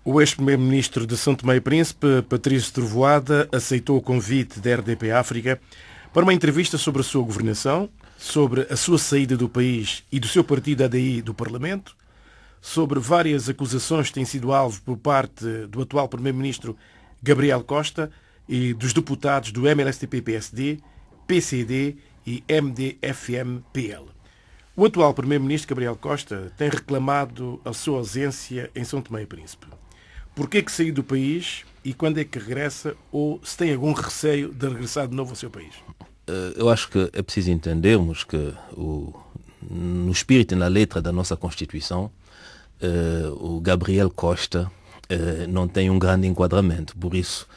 O ex-primeiro-ministro de São Tomé e Príncipe, Patrício Trovoada, aceitou o convite da RDP África para uma entrevista sobre a sua governação, sobre a sua saída do país e do seu partido ADI do Parlamento, sobre várias acusações que têm sido alvo por parte do atual primeiro-ministro Gabriel Costa e dos deputados do MLSTP-PSD, PCD e MDFM-PL. O atual primeiro-ministro Gabriel Costa tem reclamado a sua ausência em São Tomé e Príncipe. Por que saiu do país e quando é que regressa, ou se tem algum receio de regressar de novo ao seu país? Eu acho que é preciso entendermos que no espírito e na letra da nossa Constituição, o Gabriel Costa não tem um grande enquadramento. Por isso,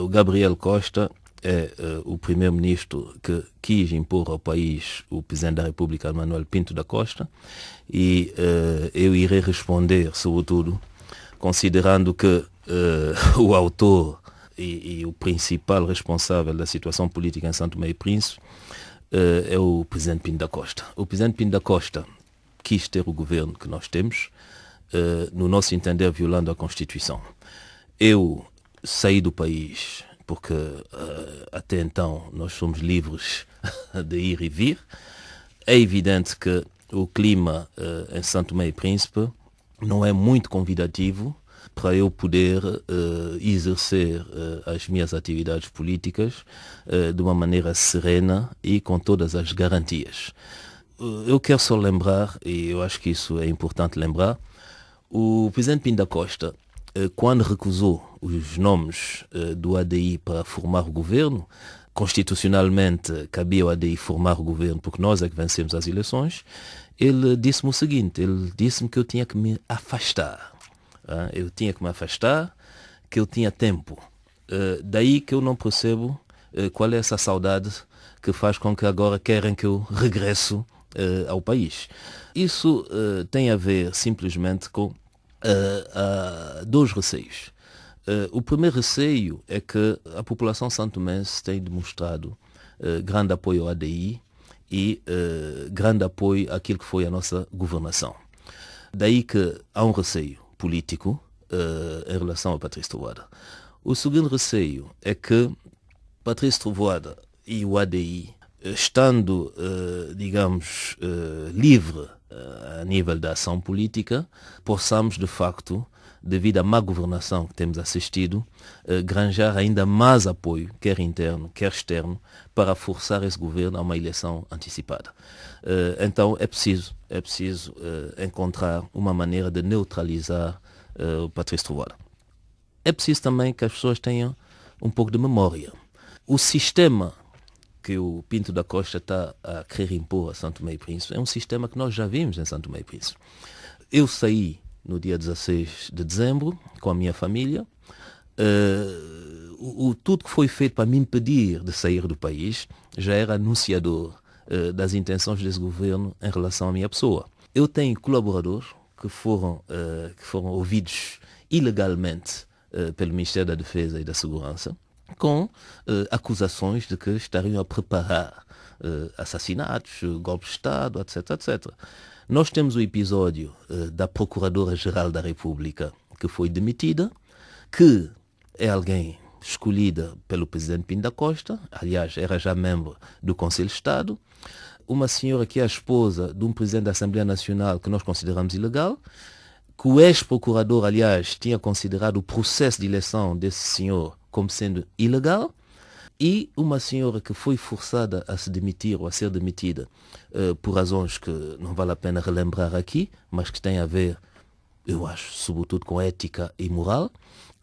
o Gabriel Costa é o primeiro-ministro que quis impor ao país o presidente da República, Manuel Pinto da Costa, e eu irei responder, sobretudo, considerando que o autor e o principal responsável da situação política em São Tomé e Príncipe é o presidente Pinto da Costa. O presidente Pinto da Costa quis ter o governo que nós temos, no nosso entender, violando a Constituição. Eu saí do país porque até então nós somos livres de ir e vir. É evidente que o clima em São Tomé e Príncipe não é muito convidativo para eu poder exercer as minhas atividades políticas de uma maneira serena e com todas as garantias. Eu quero só lembrar, e eu acho que isso é importante lembrar, o presidente Pinto da Costa, quando recusou os nomes do ADI para formar o governo, constitucionalmente cabia ao ADI formar o governo porque nós é que vencemos as eleições, ele disse-me o seguinte, ele disse-me que eu tinha que me afastar. Eu tinha que me afastar, que eu tinha tempo. Daí que eu não percebo qual é essa saudade que faz com que agora querem que eu regresso ao país. Isso tem a ver simplesmente com dois receios. O primeiro receio é que a população santomense tem demonstrado grande apoio ao ADI e grande apoio àquilo que foi a nossa governação. Daí que há um receio político em relação a Patrício Trovoada. O segundo receio é que Patrício Trovoada e o ADI, estando, digamos, livre a nível da ação política, possamos, de facto, devido à má governação que temos assistido, granjar ainda mais apoio, quer interno, quer externo, para forçar esse governo a uma eleição antecipada. Então é preciso encontrar uma maneira de neutralizar o Patrício Trovoada. É preciso também que as pessoas tenham um pouco de memória. O sistema que o Pinto da Costa está a querer impor a São Tomé e Príncipe é um sistema que nós já vimos em São Tomé e Príncipe. Eu saí no dia 16 de dezembro com a minha família. Tudo que foi feito para me impedir de sair do país já era anunciador das intenções desse governo em relação à minha pessoa. Eu tenho colaboradores que foram ouvidos ilegalmente pelo Ministério da Defesa e da Segurança, com acusações de que estariam a preparar assassinatos, golpes de Estado, etc, etc. Nós temos o episódio da Procuradora-Geral da República, que foi demitida, que é alguém escolhida pelo presidente Pinto da Costa, aliás, era já membro do Conselho de Estado, uma senhora que é a esposa de um presidente da Assembleia Nacional que nós consideramos ilegal, que o ex-procurador, aliás, tinha considerado o processo de eleição desse senhor como sendo ilegal, e uma senhora que foi forçada a se demitir ou a ser demitida por razões que não vale a pena relembrar aqui, mas que têm a ver, eu acho, sobretudo com ética e moral,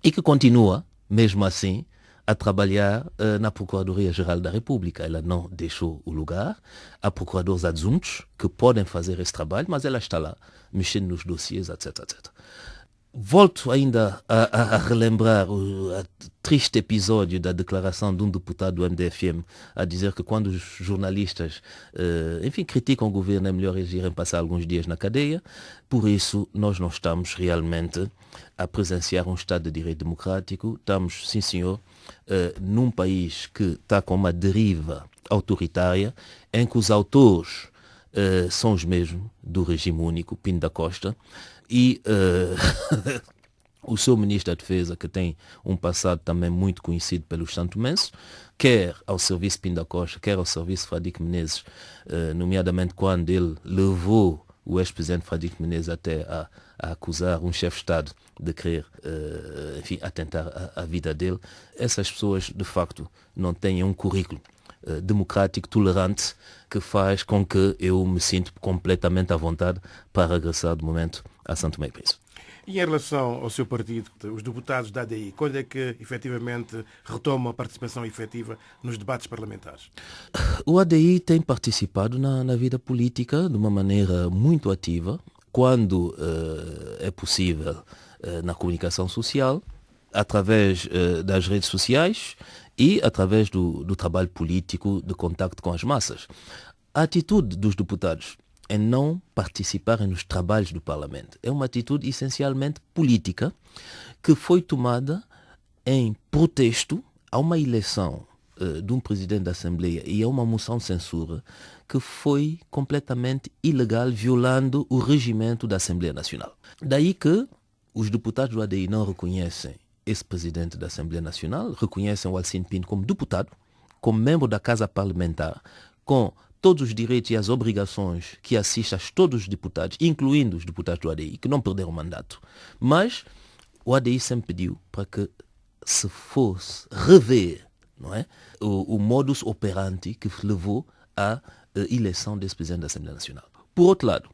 e que continua, mesmo assim, a trabalhar na Procuradoria-Geral da República. Ela não deixou o lugar. Há procuradores adjuntos que podem fazer esse trabalho, mas ela está lá, mexendo nos dossiês, etc, etc. Volto ainda a relembrar o triste episódio da declaração de um deputado do MDFM a dizer que quando os jornalistas, criticam o governo, é melhor eles irem passar alguns dias na cadeia. Por isso, nós não estamos realmente a presenciar um Estado de Direito Democrático. Estamos, sim senhor, num país que está com uma deriva autoritária, em que os autores são os mesmos do regime único, Pinto da Costa, e o seu ministro da Defesa, que tem um passado também muito conhecido pelos santomenses, quer ao serviço Pinto da Costa, quer ao serviço Fradique Menezes, nomeadamente quando ele levou o ex-presidente Fradique Menezes até a acusar um chefe de Estado de querer, atentar à vida dele. Essas pessoas, de facto, não têm um currículo democrático, tolerante, que faz com que eu me sinto completamente à vontade para regressar de momento a São Tomé e Príncipe. E em relação ao seu partido, os deputados da ADI, quando é que efetivamente retomam a participação efetiva nos debates parlamentares? O ADI tem participado na vida política de uma maneira muito ativa, quando é possível, na comunicação social, através das redes sociais e através do trabalho político de contacto com as massas. A atitude dos deputados em não participarem nos trabalhos do Parlamento é uma atitude essencialmente política que foi tomada em protesto a uma eleição de um presidente da Assembleia e a uma moção de censura que foi completamente ilegal, violando o regimento da Assembleia Nacional. Daí que os deputados do ADI não reconhecem esse presidente da Assembleia Nacional, reconhecem o Alcine Pinto como deputado, como membro da Casa Parlamentar, com todos os direitos e as obrigações que assistem a todos os deputados, incluindo os deputados do ADI, que não perderam o mandato. Mas o ADI sempre pediu para que se fosse rever, não é, o modus operandi que levou à eleição desse presidente da Assembleia Nacional. Por outro lado,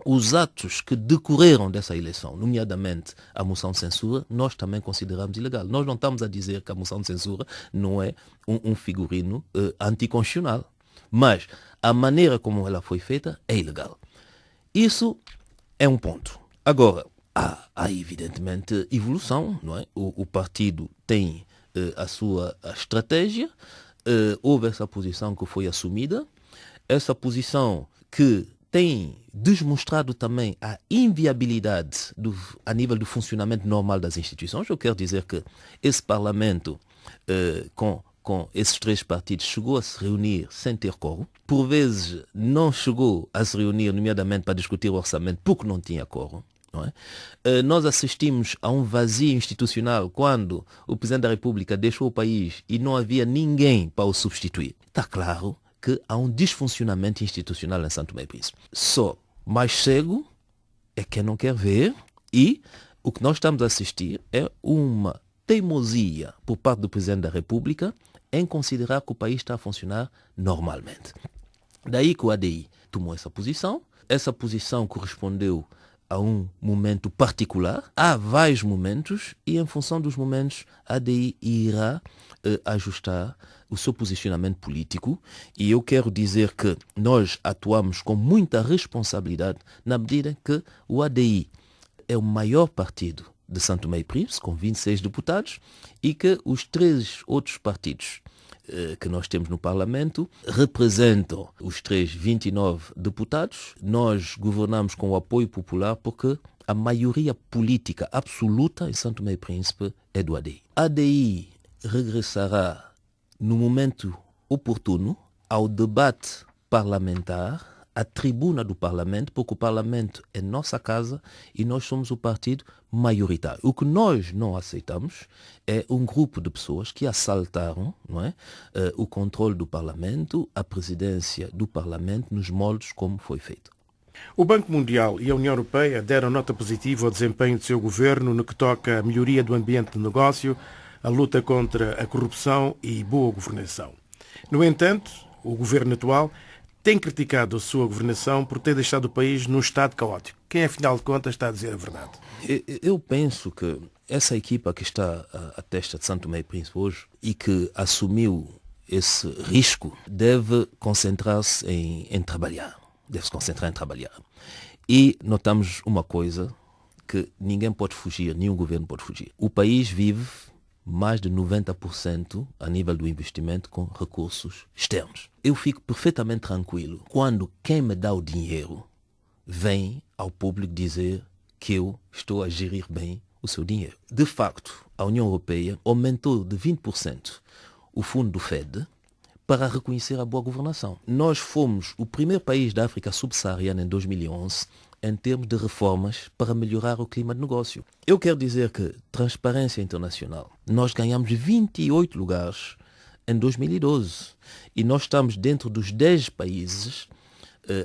os atos que decorreram dessa eleição, nomeadamente a moção de censura, nós também consideramos ilegal. Nós não estamos a dizer que a moção de censura não é um figurino anticonstitucional, mas a maneira como ela foi feita é ilegal. Isso é um ponto. Agora, há evidentemente evolução, não é? O partido tem a sua estratégia, houve essa posição que foi assumida, essa posição que tem demonstrado também a inviabilidade a nível do funcionamento normal das instituições. Eu quero dizer que esse Parlamento, com esses três partidos, chegou a se reunir sem ter quórum. Por vezes não chegou a se reunir, nomeadamente para discutir o orçamento, porque não tinha quórum. Não é? Nós assistimos a um vazio institucional quando o Presidente da República deixou o país e não havia ninguém para o substituir. Está claro que há um desfuncionamento institucional em São Tomé e Príncipe. Só mais cego é quem não quer ver, e o que nós estamos a assistir é uma teimosia por parte do Presidente da República em considerar que o país está a funcionar normalmente. Daí que o ADI tomou essa posição correspondeu a um momento particular, há vários momentos, e em função dos momentos a ADI irá ajustar o seu posicionamento político, e eu quero dizer que nós atuamos com muita responsabilidade na medida que o ADI é o maior partido de São Tomé e Príncipe, com 26 deputados, e que os três outros partidos que nós temos no Parlamento representam os 29 deputados. Nós governamos com o apoio popular porque a maioria política absoluta em São Tomé e Príncipe é do ADI. A ADI regressará no momento oportuno ao debate parlamentar, à tribuna do Parlamento, porque o Parlamento é nossa casa e nós somos o partido maioritário. O que nós não aceitamos é um grupo de pessoas que assaltaram, não é, o controle do Parlamento, a presidência do Parlamento, nos moldes como foi feito. O Banco Mundial e a União Europeia deram nota positiva ao desempenho do seu governo no que toca à melhoria do ambiente de negócio, a luta contra a corrupção e boa governação. No entanto, o governo atual tem criticado a sua governação por ter deixado o país num estado caótico. Quem, afinal de contas, está a dizer a verdade? Eu penso que essa equipa que está à testa de São Tomé e Príncipe hoje e que assumiu esse risco deve concentrar-se em trabalhar. Deve se concentrar em trabalhar. E notamos uma coisa que ninguém pode fugir, nenhum governo pode fugir. O país vive mais de 90% a nível do investimento com recursos externos. Eu fico perfeitamente tranquilo quando quem me dá o dinheiro vem ao público dizer que eu estou a gerir bem o seu dinheiro. De facto, a União Europeia aumentou de 20% o fundo do FED para reconhecer a boa governação. Nós fomos o primeiro país da África subsaariana em 2011 em termos de reformas para melhorar o clima de negócio. Eu quero dizer que transparência internacional, nós ganhamos 28 lugares em 2012 e nós estamos dentro dos 10 países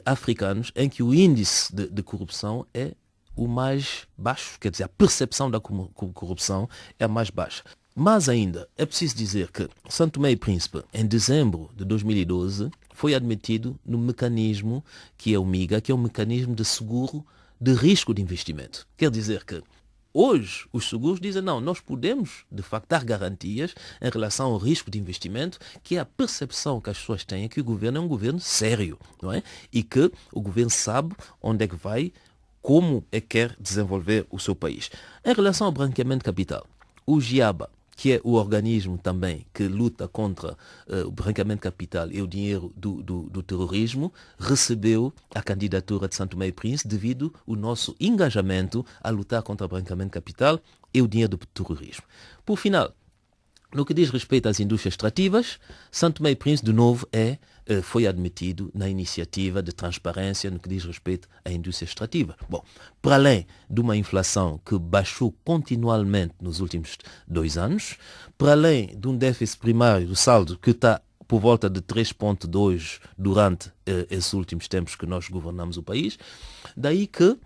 africanos em que o índice de corrupção é o mais baixo, quer dizer, a percepção da corrupção é a mais baixa. Mas ainda, é preciso dizer que São Tomé e Príncipe, em dezembro de 2012, foi admitido no mecanismo que é o MIGA, que é um mecanismo de seguro de risco de investimento. Quer dizer que hoje os seguros dizem não, nós podemos de facto dar garantias em relação ao risco de investimento, que é a percepção que as pessoas têm que o governo é um governo sério, não é? E que o governo sabe onde é que vai, como é que quer desenvolver o seu país. Em relação ao branqueamento de capital, o GIABA, que é o organismo também que luta contra o branqueamento de capital e o dinheiro do terrorismo, recebeu a candidatura de São Tomé e Príncipe devido ao nosso engajamento a lutar contra o branqueamento de capital e o dinheiro do terrorismo. Por final, no que diz respeito às indústrias extrativas, São Tomé e Príncipe, de novo, foi admitido na iniciativa de transparência no que diz respeito à indústria extrativa. Bom, para além de uma inflação que baixou continuamente nos últimos 2 anos, para além de um déficit primário do saldo que está por volta de 3,2 durante esses últimos tempos que nós governamos o país, daí que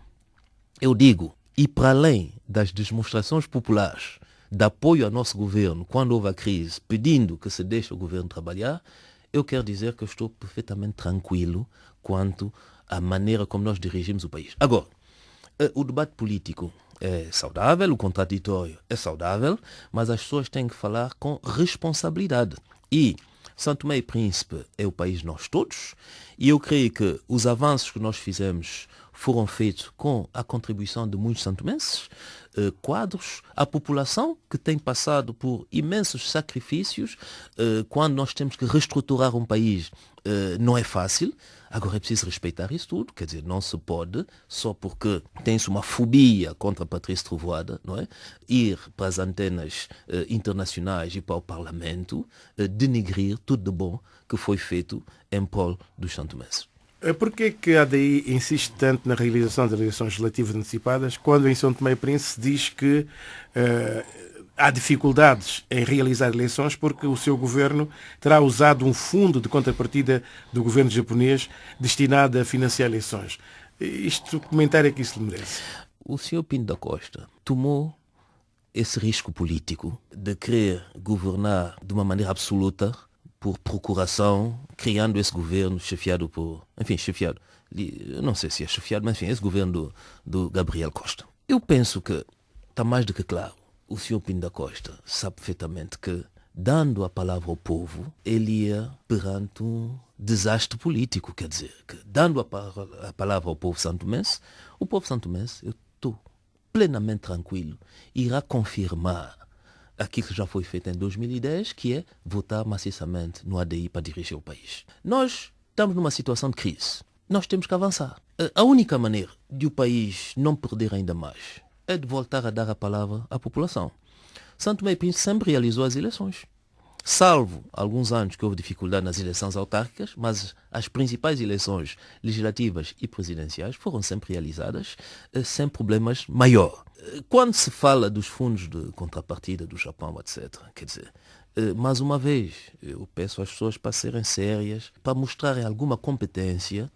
eu digo, e para além das demonstrações populares de apoio ao nosso governo quando houve a crise, pedindo que se deixe o governo trabalhar, eu quero dizer que eu estou perfeitamente tranquilo quanto à maneira como nós dirigimos o país. Agora, o debate político é saudável, o contraditório é saudável, mas as pessoas têm que falar com responsabilidade. E São Tomé e Príncipe é o país de nós todos, e eu creio que os avanços que nós fizemos foram feitos com a contribuição de muitos santomenses, quadros, a população que tem passado por imensos sacrifícios, quando nós temos que reestruturar um país, não é fácil. Agora é preciso respeitar isso tudo, quer dizer, não se pode, só porque tem-se uma fobia contra Patrício Trovoada, não é? Ir para as antenas internacionais e para o Parlamento, denigrir tudo de bom que foi feito em prol dos santomenses. Por que a ADI insiste tanto na realização das eleições legislativas antecipadas, quando em São Tomé e Príncipe se diz que há dificuldades em realizar eleições porque o seu governo terá usado um fundo de contrapartida do governo japonês destinado a financiar eleições? Isto, comentário é que isso lhe merece. O senhor Pinto da Costa tomou esse risco político de querer governar de uma maneira absoluta por procuração, criando esse governo chefiado por... Enfim, chefiado. Eu não sei se é chefiado, mas enfim, esse governo do Gabriel Costa. Eu penso que está mais do que claro. O senhor Pinto da Costa sabe perfeitamente que, dando a palavra ao povo, ele ia perante um desastre político. Quer dizer, que dando a palavra ao povo santomense, o povo santomense, eu estou plenamente tranquilo, irá confirmar aquilo que já foi feito em 2010, que é votar maciçamente no ADI para dirigir o país. Nós estamos numa situação de crise. Nós temos que avançar. A única maneira de o país não perder ainda mais é de voltar a dar a palavra à população. São Tomé e Príncipe sempre realizou as eleições. Salvo alguns anos que houve dificuldade nas eleições autárquicas, mas as principais eleições legislativas e presidenciais foram sempre realizadas sem problemas maiores. Quando se fala dos fundos de contrapartida do Japão, etc., quer dizer, mais uma vez, eu peço às pessoas para serem sérias, para mostrarem alguma competência,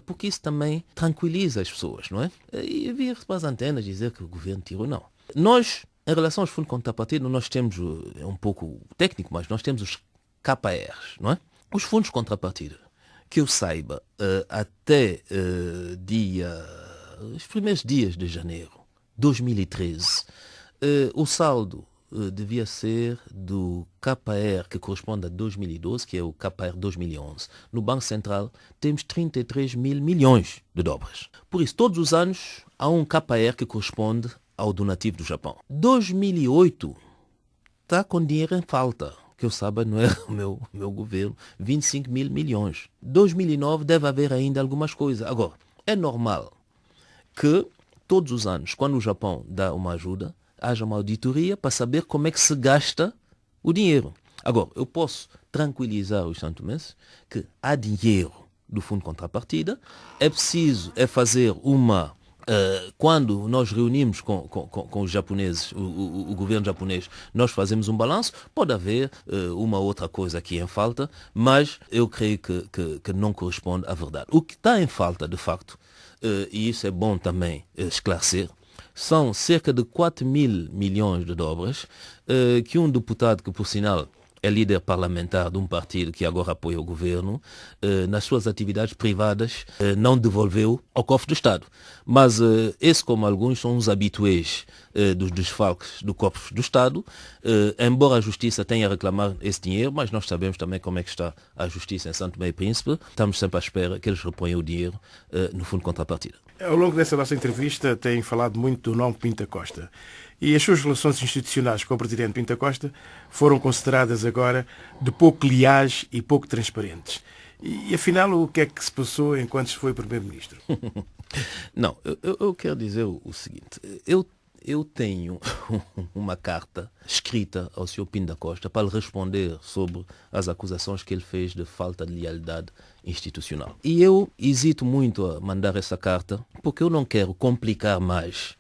porque isso também tranquiliza as pessoas, não é? E vir para as antenas dizer que o governo tirou, não. Nós, em relação aos fundos de contrapartida, nós temos, é um pouco técnico, mas nós temos os KPRs, não é? Os fundos de contrapartida, que eu saiba, até os primeiros dias de janeiro de 2013, o saldo devia ser do KPR, que corresponde a 2012, que é o KPR 2011. No Banco Central temos 33 mil milhões de dólares. Por isso, todos os anos há um KPR que corresponde ao donativo do Japão. 2008 está com dinheiro em falta, que eu saiba não é o meu governo, 25 mil milhões. 2009 deve haver ainda algumas coisas. Agora, é normal que todos os anos, quando o Japão dá uma ajuda, haja uma auditoria para saber como é que se gasta o dinheiro. Agora, eu posso tranquilizar os santomenses que há dinheiro do fundo de contrapartida, é preciso fazer uma... quando nós reunimos com os japoneses, o governo japonês, nós fazemos um balanço, pode haver uma outra coisa aqui em falta, mas eu creio que não corresponde à verdade. O que está em falta, de facto, e isso é bom também esclarecer, são cerca de 4 mil milhões de dobras que um deputado que, por sinal, é líder parlamentar de um partido que agora apoia o governo, nas suas atividades privadas, não devolveu ao cofre do Estado. Mas esse, como alguns, são os habituês dos desfalques do cofre do Estado, embora a Justiça tenha a reclamar esse dinheiro, mas nós sabemos também como é que está a Justiça em Santo Tomé e Príncipe, estamos sempre à espera que eles reponham o dinheiro no fundo de contrapartida. Ao longo dessa nossa entrevista tem falado muito do nome Pinto da Costa. E as suas relações institucionais com o presidente Pinto da Costa foram consideradas agora de pouco leais e pouco transparentes. E afinal, o que é que se passou enquanto se foi primeiro-ministro? Não, eu quero dizer o seguinte. Eu tenho uma carta escrita ao Sr. Pinto da Costa para lhe responder sobre as acusações que ele fez de falta de lealdade institucional. E eu hesito muito a mandar essa carta porque eu não quero complicar mais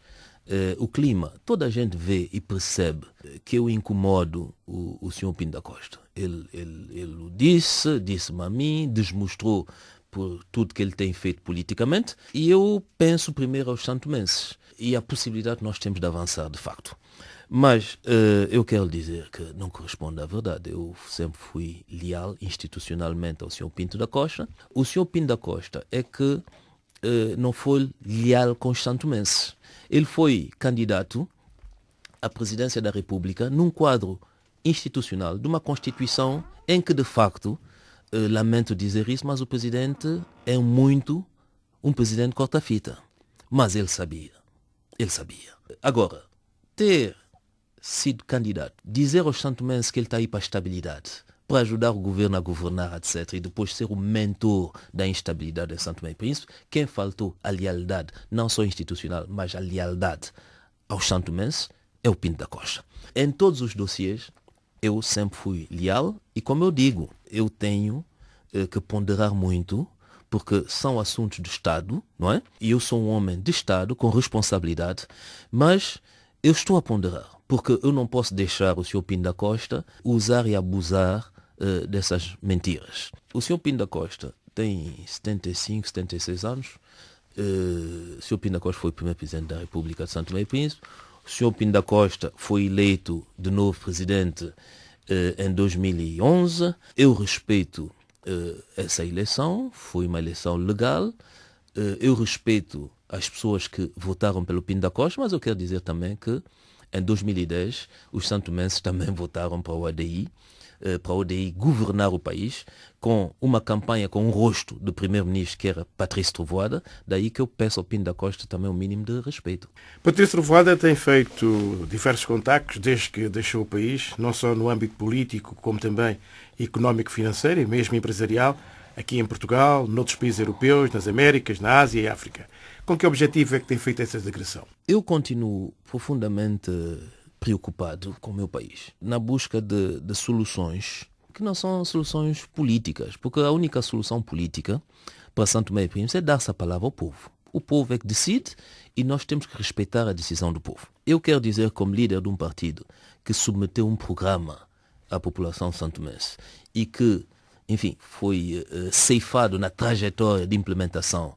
o clima. Toda a gente vê e percebe que eu incomodo o Sr. Pinto da Costa. Ele o disse-me a mim, desmostrou por tudo que ele tem feito politicamente, e eu penso primeiro aos santomenses e a possibilidade que nós temos de avançar de facto. Mas eu quero dizer que não corresponde à verdade. Eu sempre fui leal institucionalmente ao Sr. Pinto da Costa. O Sr. Pinto da Costa é que não foi leal com os santomenses. Ele foi candidato à presidência da República num quadro institucional de uma Constituição em que, de facto, lamento dizer isso, mas o presidente é muito um presidente corta-fita. Mas ele sabia. Ele sabia. Agora, ter sido candidato, dizer aos santomenses que ele está aí para a estabilidade, para ajudar o governo a governar, etc., e depois ser o mentor da instabilidade em Santo Tomé e Príncipe, quem faltou a lealdade, não só institucional, mas a lealdade aos santomenses, é o Pinto da Costa. Em todos os dossiês, eu sempre fui leal e, como eu digo, eu tenho que ponderar muito, porque são assuntos do Estado, não é? E eu sou um homem de Estado com responsabilidade, mas eu estou a ponderar, porque eu não posso deixar o Sr. Pinto da Costa usar e abusar dessas mentiras. O Sr. Pinto da Costa tem 75, 76 anos. O Sr. Pinto da Costa foi o primeiro presidente da República de Santo Tomé e Príncipe. O Sr. Pinto da Costa foi eleito de novo presidente em 2011. Eu respeito essa eleição, foi uma eleição legal. Eu respeito as pessoas que votaram pelo Pinto da Costa, mas eu quero dizer também que em 2010 os santomenses também votaram para o ADI, para o ADI governar o país, com uma campanha com um rosto do primeiro-ministro que era Patrício Trovoada, daí que eu peço ao Pinto da Costa também um mínimo de respeito. Patrício Trovoada tem feito diversos contactos desde que deixou o país, não só no âmbito político, como também económico-financeiro e mesmo empresarial, aqui em Portugal, noutros países europeus, nas Américas, na Ásia e África. Com que objetivo é que tem feito essa digressão? Eu continuo profundamente preocupado com o meu país, na busca de soluções que não são soluções políticas, porque a única solução política para Santo Tomé e Príncipe é dar-se a palavra ao povo. O povo é que decide e nós temos que respeitar a decisão do povo. Eu quero dizer, como líder de um partido que submeteu um programa à população santomense e que, enfim, foi ceifado na trajetória de implementação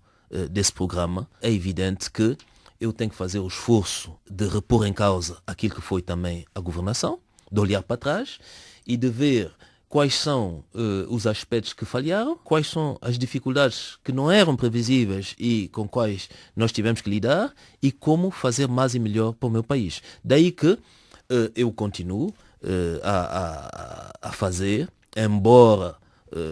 desse programa, é evidente que eu tenho que fazer o esforço de repor em causa aquilo que foi também a governação, de olhar para trás e de ver quais são os aspectos que falharam, quais são as dificuldades que não eram previsíveis e com quais nós tivemos que lidar e como fazer mais e melhor para o meu país. Daí que eu continuo a fazer, embora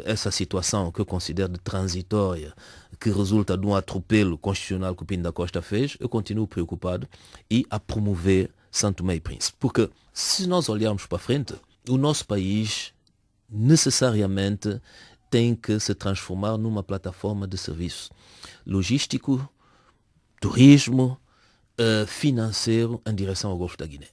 essa situação que eu considero de transitória, que resulta de um atropelo constitucional que o Pinto da Costa fez, eu continuo preocupado e a promover Santo Tomé e Príncipe. Porque se nós olharmos para frente, o nosso país necessariamente tem que se transformar numa plataforma de serviço logístico, turismo, financeiro em direção ao Golfo da Guiné.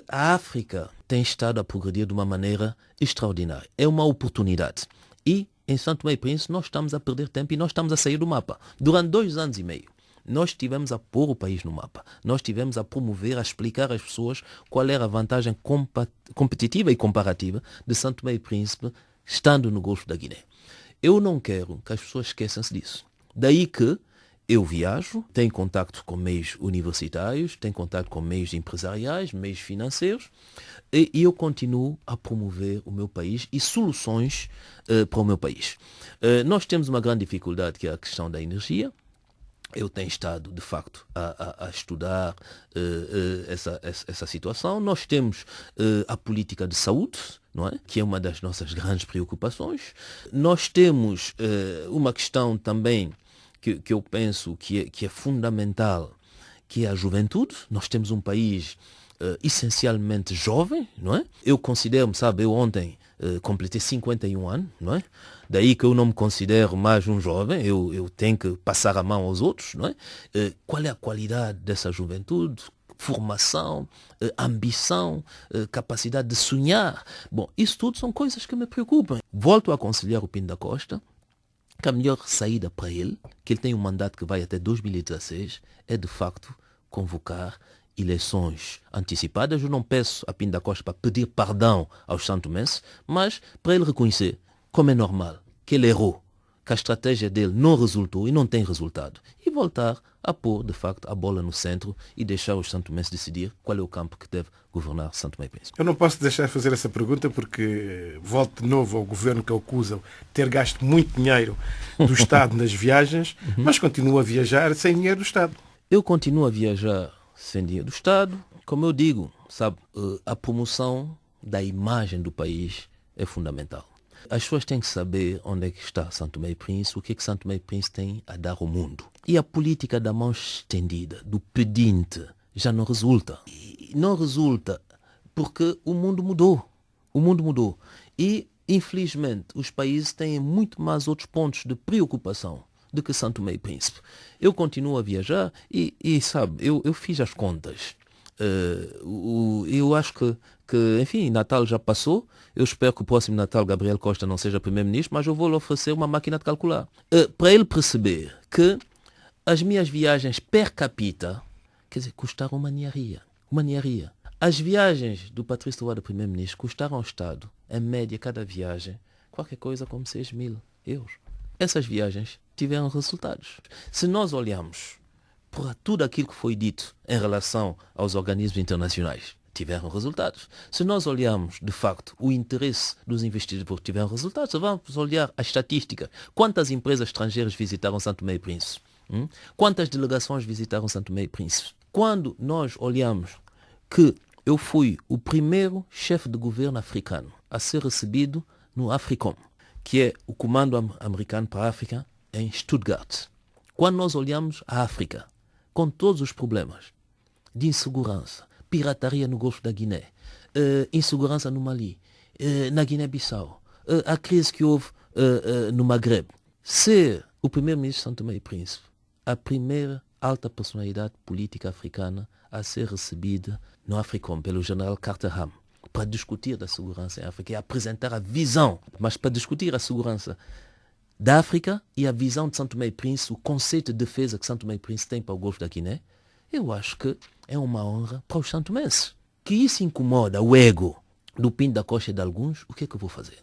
A África tem estado a progredir de uma maneira extraordinária. É uma oportunidade. E em Santo Tomé e Príncipe, nós estamos a perder tempo e nós estamos a sair do mapa. Durante 2 anos e meio, nós estivemos a pôr o país no mapa. Nós estivemos a promover, a explicar às pessoas qual era a vantagem competitiva e comparativa de Santo Tomé e Príncipe estando no Golfo da Guiné. Eu não quero que as pessoas esqueçam-se disso. Daí que eu viajo, tenho contacto com meios universitários, tenho contacto com meios empresariais, meios financeiros, e eu continuo a promover o meu país e soluções para o meu país. Nós temos uma grande dificuldade, que é a questão da energia. Eu tenho estado, de facto, a estudar essa situação. Nós temos a política de saúde, não é? Que é uma das nossas grandes preocupações. Nós temos uma questão também que eu penso que é fundamental, que é a juventude. Nós temos um país essencialmente jovem, não é? Eu considero-me, sabe, eu ontem completei 51 anos, não é? Daí que eu não me considero mais um jovem, eu tenho que passar a mão aos outros, não é? Qual é a qualidade dessa juventude? Formação, ambição, capacidade de sonhar. Bom, isso tudo são coisas que me preocupam. Volto a aconselhar o Pinto da Costa que a melhor saída para ele, que ele tem um mandato que vai até 2016, é de facto convocar eleições antecipadas. Eu não peço a Pinto da Costa para pedir perdão aos santomenses, mas para ele reconhecer, como é normal, que ele errou, que a estratégia dele não resultou e não tem resultado, e voltar a pôr, de facto, a bola no centro e deixar os santomenses decidir qual é o campo que deve governar Santo Tomé e Príncipe. Eu não posso deixar de fazer essa pergunta porque volto de novo ao governo que acusam ter gasto muito dinheiro do Estado nas viagens, mas continua a viajar sem dinheiro do Estado. Eu continuo a viajar sem dinheiro do Estado. Como eu digo, sabe, a promoção da imagem do país é fundamental. As pessoas têm que saber onde é que está Santo Tomé e Príncipe, o que é que Santo Tomé e Príncipe tem a dar ao mundo. E a política da mão estendida, do pedinte, já não resulta. E não resulta porque o mundo mudou. O mundo mudou. E, infelizmente, os países têm muito mais outros pontos de preocupação do que Santo Tomé e Príncipe. Eu continuo a viajar e sabe, eu fiz as contas. Eu acho que, enfim, Natal já passou. Eu espero que o próximo Natal Gabriel Costa não seja primeiro-ministro, mas eu vou lhe oferecer uma máquina de calcular. Para ele perceber que as minhas viagens per capita, quer dizer, custaram uma ninharia. Uma ninharia. As viagens do Patrício Trovoada, primeiro-ministro, custaram ao Estado, em média, cada viagem, qualquer coisa como 6.000 euros. Essas viagens tiveram resultados. Se nós olharmos para tudo aquilo que foi dito em relação aos organismos internacionais, tiveram resultados. Se nós olharmos, de facto, o interesse dos investidores, tiveram resultados. Se vamos olhar a estatística, quantas empresas estrangeiras visitaram Santo Tomé e Príncipe? Quantas delegações visitaram Santo Tomé e Príncipe? Quando nós olhamos que eu fui o primeiro chefe de governo africano a ser recebido no AFRICOM, que é o Comando Americano para a África, em Stuttgart. Quando nós olhamos a África, com todos os problemas de insegurança, pirataria no Golfo da Guiné, insegurança no Mali, na Guiné-Bissau, a crise que houve no Maghreb, ser o primeiro-ministro de Santo Tomé e Príncipe a primeira alta personalidade política africana a ser recebida no AFRICOM pelo general Carter Ham para discutir da segurança em África e apresentar a visão, mas para discutir a segurança da África e a visão de Santo Tomé e Príncipe, o conceito de defesa que Santo Tomé e Príncipe tem para o Golfo da Guiné, eu acho que é uma honra para os santomenses. Que isso incomoda o ego do Pinto da Costa e de alguns, o que é que eu vou fazer?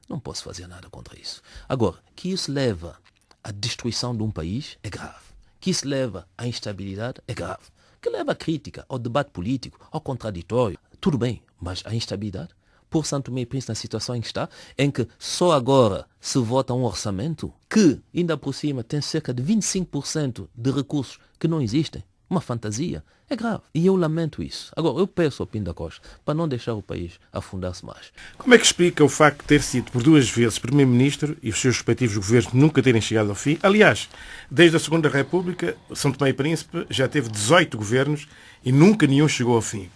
Não posso fazer nada contra isso. Agora, que isso leva à destruição de um país é grave. Que isso leva à instabilidade é grave. Que leva à crítica, ao debate político, ao contraditório, tudo bem, mas a instabilidade, por Santo Tomé e Príncipe na situação em que está, em que só agora se vota um orçamento que, ainda por cima, tem cerca de 25% de recursos que não existem, uma fantasia, é grave. E eu lamento isso. Agora, eu peço ao Pinto da Costa para não deixar o país afundar-se mais. Como é que explica o facto de ter sido por 2 vezes Primeiro-Ministro e os seus respectivos governos nunca terem chegado ao fim? Aliás, desde a Segunda República, São Tomé e Príncipe já teve 18 governos e nunca nenhum chegou ao fim.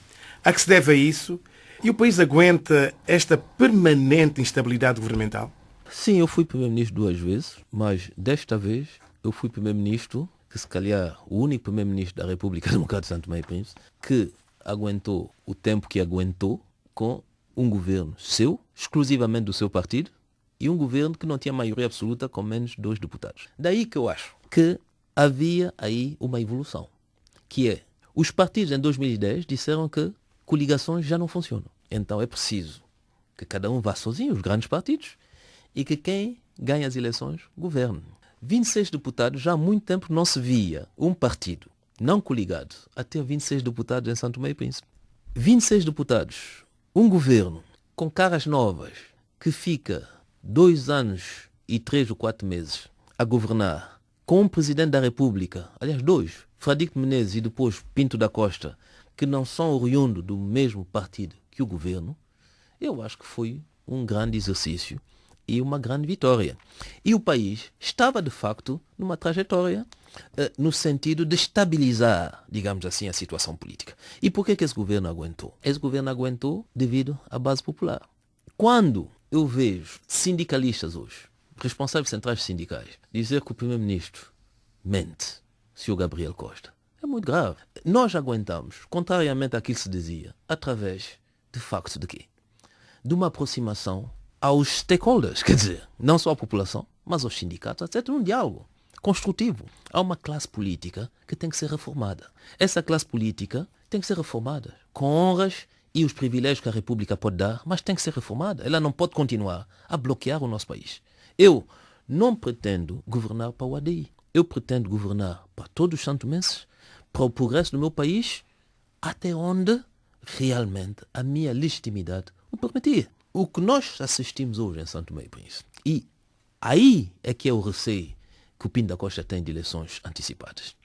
A que se deve a isso? E o país aguenta esta permanente instabilidade governamental? Sim, eu fui Primeiro-Ministro 2 vezes, mas desta vez eu fui Primeiro-Ministro, que se calhar o único Primeiro-Ministro da República Democrática de Santo Tomé e Príncipe, que aguentou o tempo que aguentou com um governo seu, exclusivamente do seu partido, e um governo que não tinha maioria absoluta com menos 2 deputados. Daí que eu acho que havia aí uma evolução, que é, os partidos em 2010 disseram que coligações já não funcionam. Então é preciso que cada um vá sozinho, os grandes partidos, e que quem ganha as eleições governe. 26 deputados, já há muito tempo não se via um partido não coligado a ter 26 deputados em São Tomé e Príncipe. 26 deputados, um governo com caras novas, que fica 2 anos e 3 ou 4 meses a governar, com um presidente da República, aliás 2, Fradique Menezes e depois Pinto da Costa, que não são oriundos do mesmo partido que o governo, eu acho que foi um grande exercício e uma grande vitória. E o país estava, de facto, numa trajetória no sentido de estabilizar, digamos assim, a situação política. E por que esse governo aguentou? Esse governo aguentou devido à base popular. Quando eu vejo sindicalistas hoje, responsáveis centrais sindicais, dizer que o primeiro-ministro mente, Sr. Gabriel Costa, é muito grave. Nós aguentamos, contrariamente àquilo que se dizia, através, de facto, de quê? De uma aproximação aos stakeholders, quer dizer, não só à população, mas aos sindicatos, etc. Um diálogo construtivo. Há uma classe política que tem que ser reformada. Essa classe política tem que ser reformada com honras e os privilégios que a República pode dar, mas tem que ser reformada. Ela não pode continuar a bloquear o nosso país. Eu não pretendo governar para o ADI. Eu pretendo governar para todos os santomenses, para o progresso do meu país, até onde realmente a minha legitimidade o permitir. O que nós assistimos hoje em São Tomé e Príncipe, e aí é que é o receio que o Pinto da Costa tem de eleições antecipadas,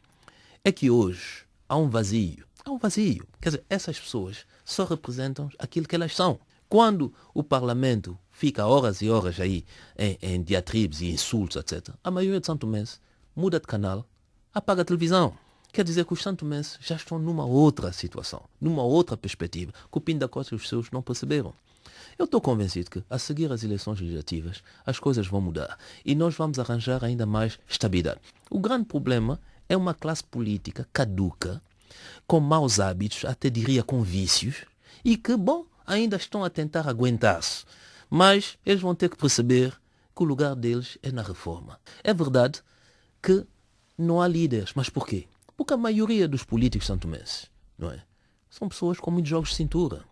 é que hoje há um vazio. Há um vazio. Quer dizer, essas pessoas só representam aquilo que elas são. Quando o Parlamento fica horas e horas aí em diatribes e insultos, etc., a maioria de santomenses muda de canal, apaga a televisão. Quer dizer que os santomenses já estão numa outra situação, numa outra perspectiva, que o Pinto da Costa e os seus não perceberam. Eu estou convencido que, a seguir as eleições legislativas, as coisas vão mudar e nós vamos arranjar ainda mais estabilidade. O grande problema é uma classe política caduca, com maus hábitos, até diria com vícios, e que, bom, ainda estão a tentar aguentar-se. Mas eles vão ter que perceber que o lugar deles é na reforma. É verdade que não há líderes, mas por quê? Porque a maioria dos políticos santomenses, não é? São pessoas com muitos jogos de cintura.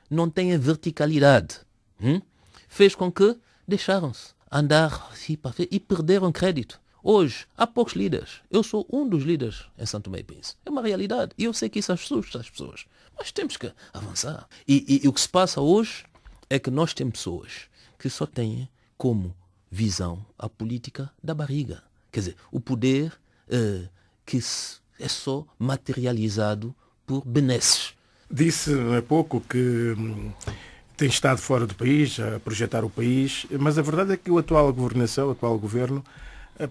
Não têm a verticalidade. Fez com que deixaram-se andar assim para frente e perderam crédito. Hoje, há poucos líderes. Eu sou um dos líderes em São Tomé e Príncipe. É uma realidade. E eu sei que isso assusta as pessoas. Mas temos que avançar. E o que se passa hoje é que nós temos pessoas que só têm como visão a política da barriga. Quer dizer, o poder que é só materializado por benesses. Disse há pouco que tem estado fora do país, a projetar o país, mas a verdade é que a atual governação, o atual governo,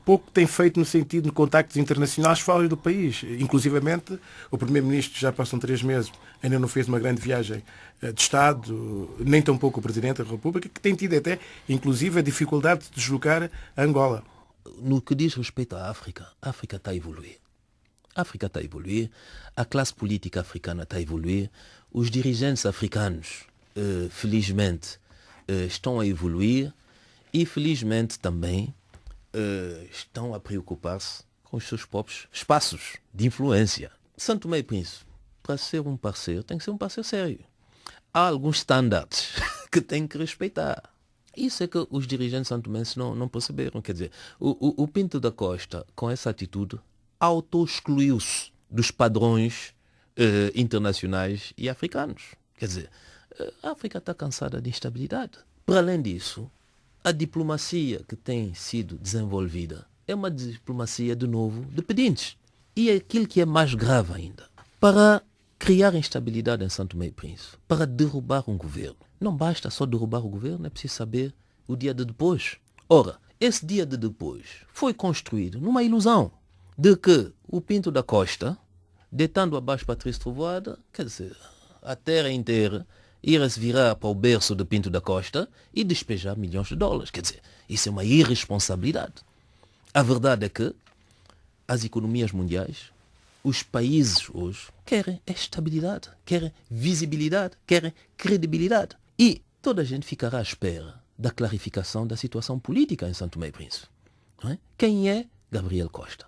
pouco tem feito no sentido de contactos internacionais fora do país. Inclusivamente, o Primeiro-Ministro já passam 3 meses, ainda não fez uma grande viagem de Estado, nem tampouco o Presidente da República, que tem tido até, inclusive, a dificuldade de deslocar a Angola. No que diz respeito à África, a África está a evoluir. A África está a evoluir, a classe política africana está a evoluir, os dirigentes africanos, felizmente, estão a evoluir e, felizmente, também estão a preocupar-se com os seus próprios espaços de influência. São Tomé e Príncipe, para ser um parceiro, tem que ser um parceiro sério. Há alguns estándares que tem que respeitar. Isso é que os dirigentes santomenses não perceberam. Quer dizer, o Pinto da Costa, com essa atitude, auto-excluiu-se dos padrões internacionais e africanos. Quer dizer, a África está cansada de instabilidade. Para além disso, a diplomacia que tem sido desenvolvida é uma diplomacia, de novo, de pedintes. E aquilo que é mais grave ainda, para criar instabilidade em São Tomé e Príncipe, para derrubar um governo. Não basta só derrubar o governo, é preciso saber o dia de depois. Ora, esse dia de depois foi construído numa ilusão de que o Pinto da Costa, deitando abaixo Patrício Trovoada, quer dizer, a terra inteira ia se virar para o berço de Pinto da Costa e despejar milhões de dólares. Quer dizer, isso é uma irresponsabilidade. A verdade é que as economias mundiais, os países hoje, querem estabilidade, querem visibilidade, querem credibilidade. E toda a gente ficará à espera da clarificação da situação política em São Tomé e Príncipe. Não é? Quem é Gabriel Costa?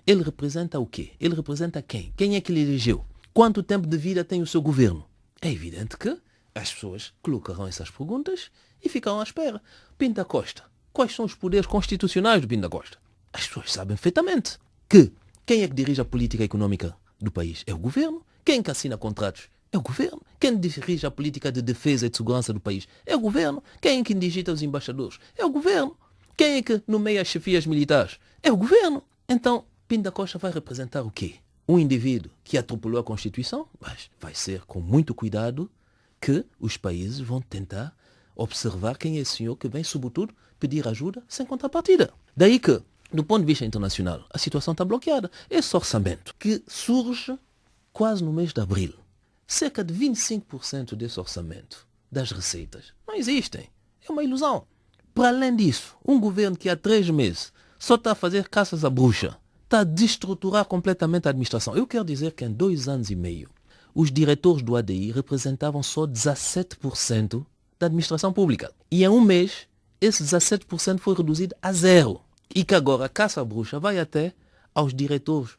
Ele representa o quê? Ele representa quem? Quem é que ele elegeu? Quanto tempo de vida tem o seu governo? É evidente que as pessoas colocarão essas perguntas e ficarão à espera. Pinto da Costa. Quais são os poderes constitucionais do Pinto da Costa? As pessoas sabem perfeitamente que quem é que dirige a política econômica do país? É o governo. Quem que assina contratos? É o governo. Quem dirige a política de defesa e de segurança do país? É o governo. Quem é que digita os embaixadores? É o governo. Quem é que nomeia as chefias militares? É o governo. Então, Pinto da Costa vai representar o quê? Um indivíduo que atropelou a Constituição? Mas vai ser com muito cuidado que os países vão tentar observar quem é esse senhor que vem, sobretudo, pedir ajuda sem contrapartida. Daí que, do ponto de vista internacional, a situação está bloqueada. Esse orçamento que surge quase no mês de abril, cerca de 25% desse orçamento, das receitas, não existem. É uma ilusão. Para além disso, um governo que há 3 meses só está a fazer caças à bruxa, está a destruturar completamente a administração. Eu quero dizer que em 2 anos e meio, os diretores do ADI representavam só 17% da administração pública. E em um mês, esse 17% foi reduzido a 0. E que agora a caça à bruxa vai até aos diretores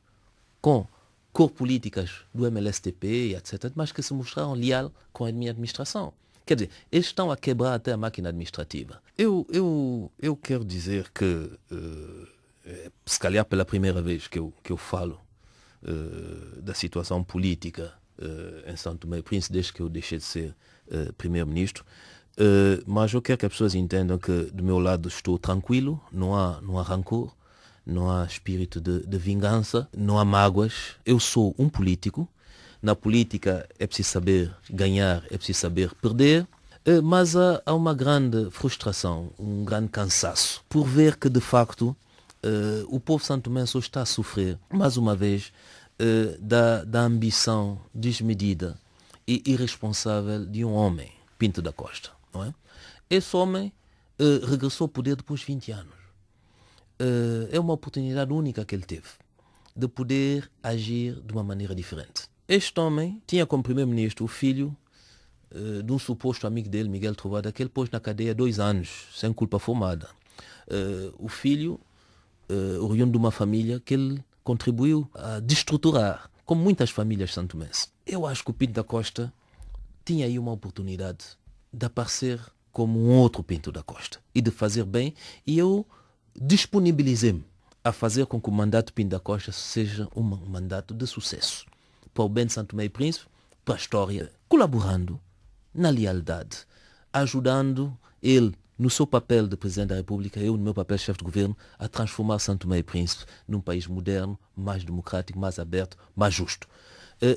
com cor políticas do MLSTP, etc., mas que se mostraram leal com a minha administração. Quer dizer, eles estão a quebrar até a máquina administrativa. Eu quero dizer que, se calhar pela primeira vez que eu falo da situação política em São Tomé e Príncipe, desde que eu deixei de ser primeiro-ministro, mas eu quero que as pessoas entendam que do meu lado estou tranquilo, não há rancor, não há espírito de vingança, não há mágoas. Eu sou um político. Na política é preciso saber ganhar, é preciso saber perder, mas há uma grande frustração, um grande cansaço por ver que, de facto, o povo santomense hoje está a sofrer, mais uma vez, da ambição desmedida e irresponsável de um homem, Pinto da Costa. Não é? Esse homem regressou ao poder depois de 20 anos. É uma oportunidade única que ele teve de poder agir de uma maneira diferente. Este homem tinha como primeiro-ministro o filho de um suposto amigo dele, Miguel Trovoada, que ele pôs na cadeia 2 anos, sem culpa formada. O filho, oriundo de uma família que ele contribuiu a destruturar, como muitas famílias santomenses. Eu acho que o Pinto da Costa tinha aí uma oportunidade de aparecer como um outro Pinto da Costa e de fazer bem, e eu disponibilizei-me a fazer com que o mandato Pinto da Costa seja um mandato de sucesso para o bem de São Tomé e Príncipe, para a história, colaborando na lealdade, ajudando ele no seu papel de Presidente da República, eu no meu papel de chefe de governo, a transformar São Tomé e Príncipe num país moderno, mais democrático, mais aberto, mais justo.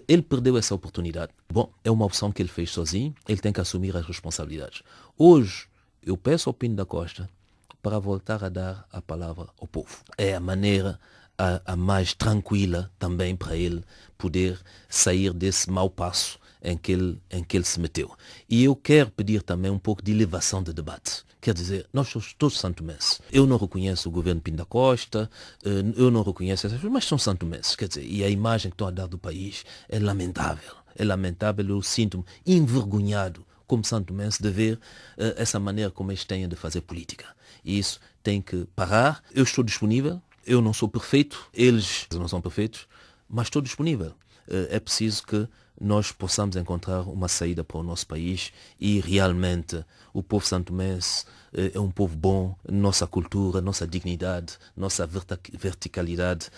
Ele perdeu essa oportunidade. Bom, é uma opção que ele fez sozinho, ele tem que assumir as responsabilidades. Hoje, eu peço ao Pinto da Costa para voltar a dar a palavra ao povo. É a maneira a mais tranquila também para ele poder sair desse mau passo em que ele se meteu. E eu quero pedir também um pouco de elevação de debate. Quer dizer, nós somos todos santomenses. Eu não reconheço o governo Pinto da Costa, eu não reconheço essas pessoas, mas são santomenses. Quer dizer, e a imagem que estão a dar do país é lamentável. É lamentável, eu sinto-me envergonhado como santomense de ver essa maneira como eles têm de fazer política. E isso tem que parar. Eu estou disponível, eu não sou perfeito, eles não são perfeitos, mas estou disponível. É preciso que nós possamos encontrar uma saída para o nosso país e realmente o povo santomense é um povo bom, nossa cultura, nossa dignidade, nossa verticalidade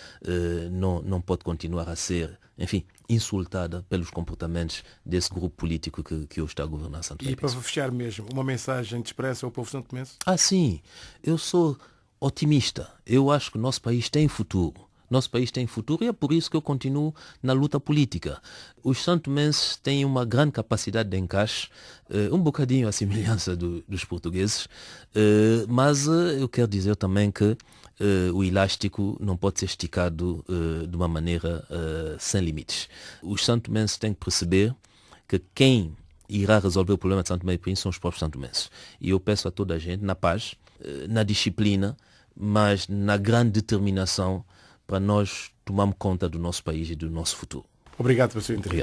não pode continuar a ser, enfim, insultada pelos comportamentos desse grupo político que hoje está a governar São Tomé. E para fechar mesmo, uma mensagem de expressa ao povo santomense? Sim, eu sou otimista, eu acho que o nosso país tem futuro. Nosso país tem futuro e é por isso que eu continuo na luta política. Os santomenses têm uma grande capacidade de encaixe, um bocadinho à semelhança dos portugueses, mas eu quero dizer também que o elástico não pode ser esticado de uma maneira sem limites. Os santomenses têm que perceber que quem irá resolver o problema de São Tomé e Príncipe são os próprios santomenses. E eu peço a toda a gente, na paz, na disciplina, mas na grande determinação para nós tomarmos conta do nosso país e do nosso futuro. Obrigado pela sua entrevista.